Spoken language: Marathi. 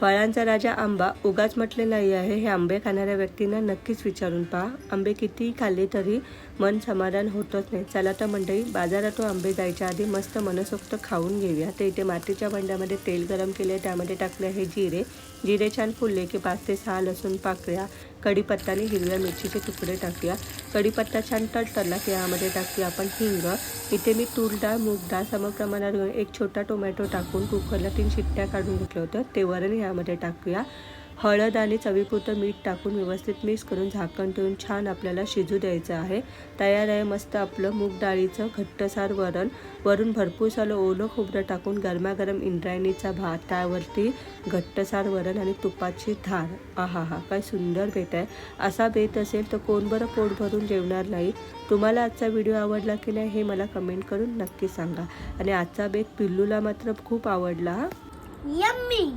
फळांचा राजा आंबा उगाच म्हटले नाही आहे. हे आंबे खाणाऱ्या व्यक्तींना नक्कीच विचारून पहा. आंबे कितीही खाल्ले तरी मन समाधान होतच नाही. चला तर मंडळी, बाजारातून आंबे जायच्या आधी मस्त मनसोक्त खाऊन घेऊया. तर इथे मातीच्या भांड्यामध्ये तेल गरम केले, त्यामध्ये टाकले आहे जिरे छान फुलले की 5 ते 6 लसूण पाकळ्या, कढीपत्ता आणि हिरव्या मिरचीचे तुकडे टाकूया. कढीपत्ता छान तडतडला की यामध्ये टाकूया आपण हिंग. इथे मी तूर डाळ, मूग डाळ समप्रमाणात घेऊन एक छोटा टोमॅटो टाकून कुकरला 3 शिट्ट्या काढून घेतलं होतं. ते वरण यामध्ये टाकूया. हळद आणि चवीपुरतं मीठ टाकून व्यवस्थित मिक्स करून झाकण ठेवून छान आपल्याला शिजू द्यायचं आहे. तयार आहे मस्त आपलं मूग डाळीचं घट्टसार वरण. वरून भरपूर सारं ओलं खोबरं टाकून गरमागरम इंद्रायणीचा भात, त्यावरती घट्टसार वरण आणि तुपाची धार. आहा हा, काय सुंदर बेत आहे. असा बेत असेल तर कोण बरं पोट भरून जेवणार नाही. तुम्हाला आजचा व्हिडिओ आवडला की नाही हे मला कमेंट करून नक्की सांगा. आणि आजचा बेत पिल्लूला मात्र खूप आवडला. यम्मी.